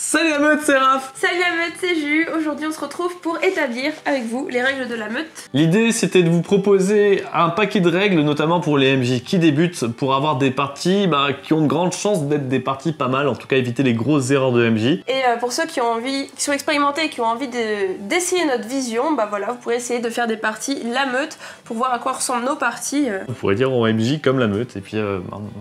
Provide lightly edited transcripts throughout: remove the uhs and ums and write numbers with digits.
Salut la meute, c'est Raph. Salut la meute, c'est Ju. Aujourd'hui on se retrouve pour établir avec vous les règles de la meute. L'idée c'était de vous proposer un paquet de règles, notamment pour les MJ qui débutent, pour avoir des parties qui ont de grandes chances d'être des parties pas mal, en tout cas éviter les grosses erreurs de MJ. Et pour ceux qui ont envie, qui sont expérimentés et qui ont envie d'essayer notre vision, voilà, vous pourrez essayer de faire des parties la meute pour voir à quoi ressemblent nos parties. On pourrait dire en MJ comme la meute, et puis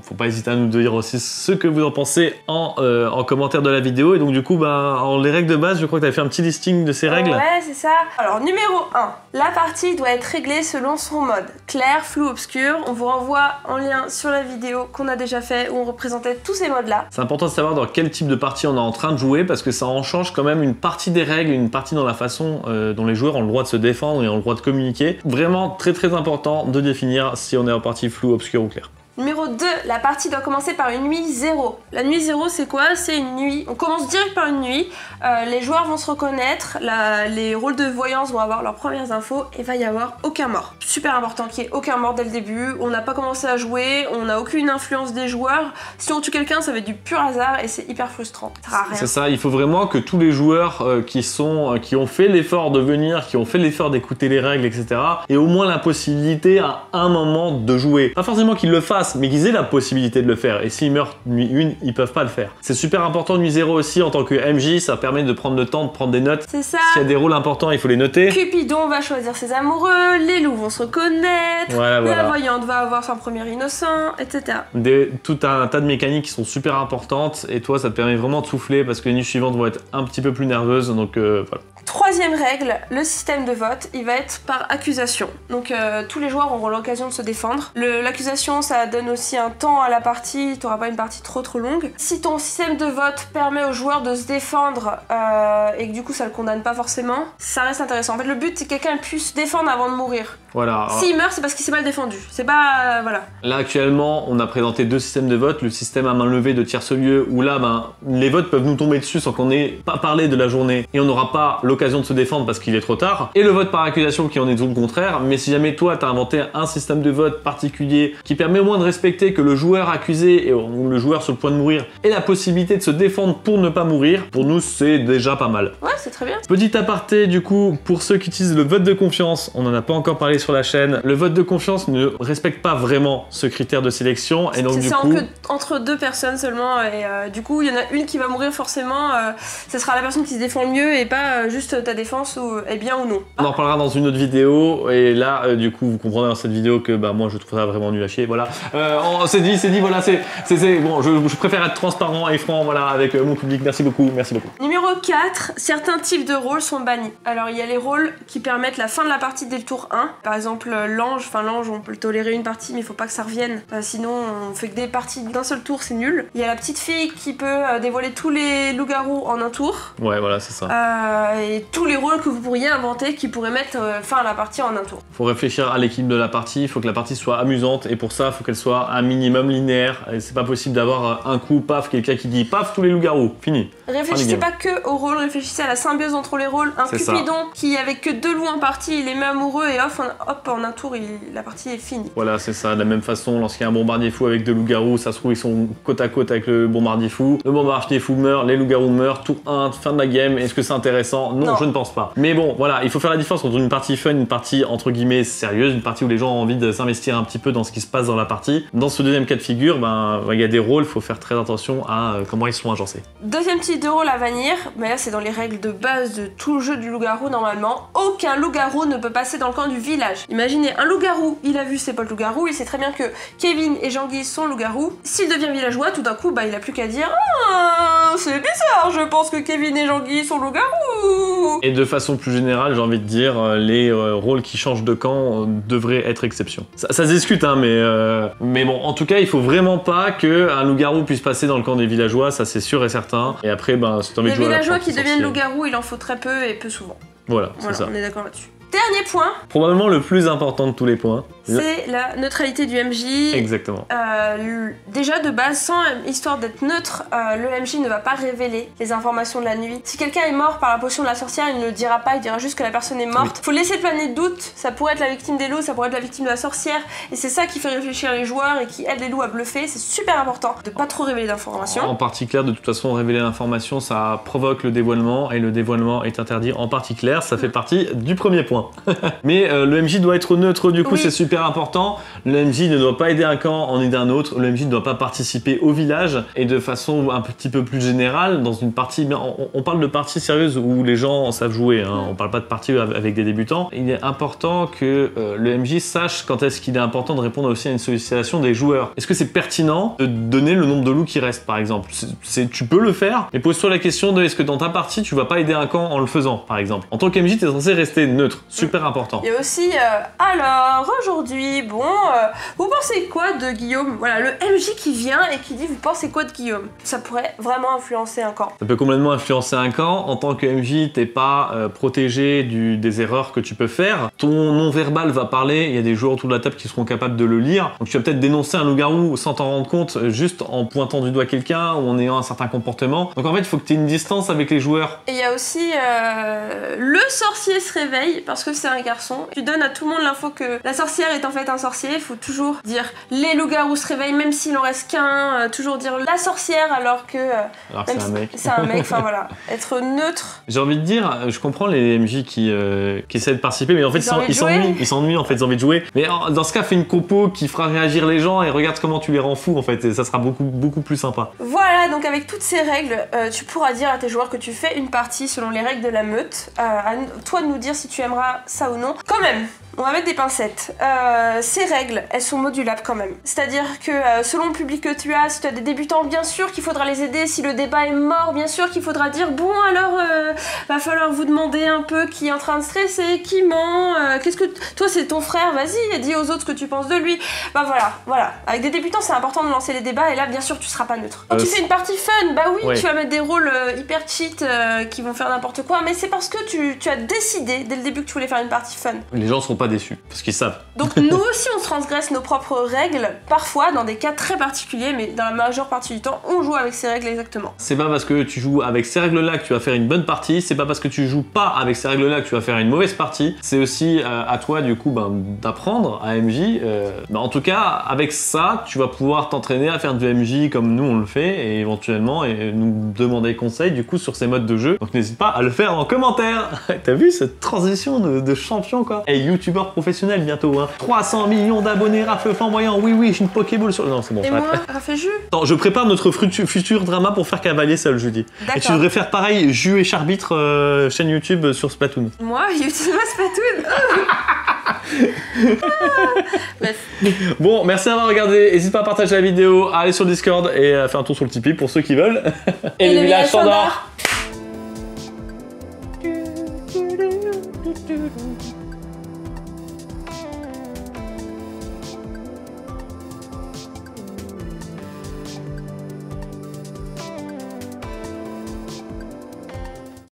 faut pas hésiter à nous dire aussi ce que vous en pensez en commentaire de la vidéo. Et donc du coup, en les règles de base, je crois que tu as fait un petit listing de ces règles. Ouais, c'est ça. Alors numéro 1, la partie doit être réglée selon son mode. Clair, flou, obscur. On vous renvoie en lien sur la vidéo qu'on a déjà fait où on représentait tous ces modes-là. C'est important de savoir dans quel type de partie on est en train de jouer parce que ça en change quand même une partie des règles, une partie dans la façon dont les joueurs ont le droit de se défendre et ont le droit de communiquer. Vraiment très important de définir si on est en partie flou, obscur ou clair. Numéro 2, la partie doit commencer par une nuit 0. La nuit 0, c'est quoi? C'est une nuit, on commence direct par une nuit, les joueurs vont se reconnaître, les rôles de voyance vont avoir leurs premières infos et va y avoir aucun mort. Super important qu'il n'y ait aucun mort dès le début, on n'a pas commencé à jouer, on n'a aucune influence des joueurs. Si on tue quelqu'un, ça va être du pur hasard et c'est hyper frustrant. Ça sert à rien. C'est ça, il faut vraiment que tous les joueurs qui ont fait l'effort de venir, qui ont fait l'effort d'écouter les règles, etc., aient au moins la possibilité à un moment de jouer. Pas forcément qu'ils le fassent, mais qu'ils aient la possibilité de le faire. Et s'ils meurent nuit 1, ils peuvent pas le faire. C'est super important nuit 0 aussi en tant que MJ, ça permet de prendre le temps de prendre des notes. C'est ça. S'il y a des rôles importants, il faut les noter. Cupidon va choisir ses amoureux, les loups vont se reconnaître, voilà. La voyante va avoir son premier innocent, etc. Tout un tas de mécaniques qui sont super importantes et toi ça te permet vraiment de souffler parce que les nuits suivantes vont être un petit peu plus nerveuses, donc voilà. Troisième règle, le système de vote, il va être par accusation. Donc tous les joueurs auront l'occasion de se défendre. L'accusation, ça donne aussi un temps à la partie, tu n'auras pas une partie trop longue. Si ton système de vote permet aux joueurs de se défendre et que du coup ça le condamne pas forcément, ça reste intéressant. En fait le but c'est que quelqu'un puisse se défendre avant de mourir. Voilà. S'il meurt c'est parce qu'il s'est mal défendu. C'est pas... voilà. Là actuellement on a présenté deux systèmes de vote, le système à main levée de tierce-lieu où là les votes peuvent nous tomber dessus sans qu'on ait pas parlé de la journée et on n'aura pas l'occasion de se défendre parce qu'il est trop tard, et le vote par accusation qui en est tout le contraire. Mais si jamais toi t'as inventé un système de vote particulier qui permet au moins de respecter que le joueur accusé ou le joueur sur le point de mourir ait la possibilité de se défendre pour ne pas mourir, pour nous c'est déjà pas mal. Ouais, c'est très bien. Petit aparté du coup, pour ceux qui utilisent le vote de confiance, on en a pas encore parlé sur la chaîne, le vote de confiance ne respecte pas vraiment ce critère de sélection et donc du coup... C'est entre deux personnes seulement et du coup il y en a une qui va mourir forcément, ce sera la personne qui se défend le mieux et pas juste ta défense est bien ou non. On en reparlera dans une autre vidéo et là du coup vous comprendrez dans cette vidéo que moi je trouve ça vraiment nul à chier, voilà. On s'est dit voilà, c'est bon, je préfère être transparent et franc voilà avec mon public, merci beaucoup. Numéro 4, certains types de rôles sont bannis. Alors il y a les rôles qui permettent la fin de la partie dès le tour 1. Par exemple l'ange, on peut le tolérer une partie mais il faut pas que ça revienne, sinon on fait que des parties d'un seul tour, c'est nul. Il y a la petite fille qui peut dévoiler tous les loups-garous en un tour. Ouais voilà, c'est ça. Et tous les rôles que vous pourriez inventer qui pourraient mettre fin à la partie en un tour. Faut réfléchir à l'équilibre de la partie, il faut que la partie soit amusante et pour ça il faut qu'elle soit un minimum linéaire. Et c'est pas possible d'avoir un coup, paf, quelqu'un qui dit paf tous les loups-garous, fini. Réfléchissez pas que au rôle, réfléchissez à la symbiose entre les rôles. Un Cupidon qui avec que 2 loups en partie, il est même amoureux et hop en un tour la partie est finie. Voilà, c'est ça, de la même façon lorsqu'il y a un bombardier fou avec 2 loups-garous, ça se trouve ils sont côte à côte avec le bombardier fou meurt, les loups-garous meurent, tour 1, fin de la game. Est-ce que c'est intéressant? Non, je ne pense pas. Mais bon, voilà, il faut faire la différence entre une partie fun, une partie entre guillemets sérieuse, une partie où les gens ont envie de s'investir un petit peu dans ce qui se passe dans la partie. Dans ce deuxième cas de figure, il y a des rôles, il faut faire très attention à comment ils sont agencés. Deuxième type de rôle à bannir, mais là c'est dans les règles de base de tout le jeu du loup-garou normalement. Aucun loup-garou ne peut passer dans le camp du village. Imaginez un loup-garou, il a vu ses potes loup-garou, il sait très bien que Kevin et Jean-Guy sont loup-garou. S'il devient villageois, tout d'un coup, il a plus qu'à dire ah, c'est bizarre, je pense que Kevin et Jean-Guy sont loup-garou. Et de façon plus générale, j'ai envie de dire, les rôles qui changent de camp devraient être exception. Ça se discute, hein, mais bon, en tout cas, il faut vraiment pas qu'un loup-garou puisse passer dans le camp des villageois, ça c'est sûr et certain. Et après, si t'as envie de jouer à la villageois qui deviennent loup-garou, il en faut très peu et peu souvent. Voilà, c'est ça. On est d'accord là-dessus. Dernier point. Probablement le plus important de tous les points. C'est la neutralité du MJ. Exactement. Déjà de base, sans histoire d'être neutre, le MJ ne va pas révéler les informations de la nuit. Si quelqu'un est mort par la potion de la sorcière, il ne le dira pas, il dira juste que la personne est morte. Faut laisser planer de doute, ça pourrait être la victime des loups, ça pourrait être la victime de la sorcière, et c'est ça qui fait réfléchir les joueurs et qui aide les loups à bluffer. C'est super important de pas trop révéler d'informations. En partie claire, de toute façon, révéler l'information, ça provoque le dévoilement, et le dévoilement est interdit en partie claire, ça fait partie du premier point. Mais le MJ doit être neutre, du coup, c'est super important. Le MJ ne doit pas aider un camp en aider un autre. Le MJ ne doit pas participer au village. Et de façon un petit peu plus générale, dans une partie, on parle de partie sérieuse où les gens savent jouer. Hein. On parle pas de partie avec des débutants. Il est important que le MJ sache quand est-ce qu'il est important de répondre aussi à une sollicitation des joueurs. Est-ce que c'est pertinent de donner le nombre de loups qui restent, par exemple? Tu peux le faire, mais pose-toi la question de est-ce que dans ta partie, tu vas pas aider un camp en le faisant, par exemple. En tant qu'MJ, tu es censé rester neutre. Super important. Il y a aussi, alors, aujourd'hui, bon, vous pensez quoi de Guillaume? Voilà, le MJ qui vient et qui dit vous pensez quoi de Guillaume? Ça pourrait vraiment influencer un camp. Ça peut complètement influencer un camp. En tant que MJ, t'es pas protégé des erreurs que tu peux faire. Ton non-verbal va parler, il y a des joueurs autour de la table qui seront capables de le lire. Donc tu vas peut-être dénoncer un loup-garou sans t'en rendre compte, juste en pointant du doigt quelqu'un ou en ayant un certain comportement. Donc en fait, il faut que tu aies une distance avec les joueurs. Et il y a aussi le sorcier se réveille parce que c'est un garçon. Tu donnes à tout le monde l'info que la sorcière est en fait un sorcier. Il faut toujours dire les loups-garous se réveillent, même s'il en reste qu'un. Toujours dire la sorcière alors que c'est un mec. C'est un mec, enfin voilà. Être neutre. J'ai envie de dire, je comprends les MJ qui essaient de participer, mais en fait ils s'ennuient en fait, ils ont envie de jouer. Mais dans ce cas, fais une compo qui fera réagir les gens et regarde comment tu les rends fous en fait, et ça sera beaucoup plus sympa. Voilà, donc avec toutes ces règles, tu pourras dire à tes joueurs que tu fais une partie selon les règles de la meute. À toi de nous dire si tu aimeras ça ou non. Quand même, on va mettre des pincettes. Ces règles, elles sont modulables quand même. C'est-à-dire que selon le public que tu as, si tu as des débutants, bien sûr qu'il faudra les aider. Si le débat est mort, bien sûr qu'il faudra dire bon alors, va falloir vous demander un peu qui est en train de stresser, qui ment, qu'est-ce que... Toi c'est ton frère, vas-y, dis aux autres ce que tu penses de lui. Bah voilà. Avec des débutants, c'est important de lancer les débats et là, bien sûr, tu seras pas neutre. Quand tu fais une partie fun, bah oui, tu vas mettre des rôles hyper cheat qui vont faire n'importe quoi, mais c'est parce que tu as décidé dès le début que tu voulais faire une partie fun. Les gens seront pas déçus, parce qu'ils savent. Donc nous aussi on transgresse nos propres règles, parfois dans des cas très particuliers, mais dans la majeure partie du temps, on joue avec ces règles exactement. C'est pas parce que tu joues avec ces règles-là que tu vas faire une bonne partie, c'est pas parce que tu joues pas avec ces règles-là que tu vas faire une mauvaise partie, c'est aussi à toi du coup d'apprendre à MJ. En tout cas, avec ça, tu vas pouvoir t'entraîner à faire du MJ comme nous on le fait, et éventuellement nous demander conseil du coup sur ces modes de jeu. Donc n'hésite pas à le faire en commentaire. T'as vu cette transition de champion quoi? Et youtubeur professionnel bientôt, hein. 300 millions d'abonnés, rafle flamboyant, oui, j'ai une Pokéball sur... Non, c'est bon. Et moi, Raphaël Jus. Attends, je prépare notre futur drama pour faire cavalier seul jeudi. Et tu devrais faire pareil, Jus et Charbitre, chaîne YouTube sur Splatoon. Moi, YouTube Splatoon. Bref. Bon, merci d'avoir regardé. N'hésite pas à partager la vidéo, à aller sur le Discord et à faire un tour sur le Tipeee pour ceux qui veulent. Et le village s'endort.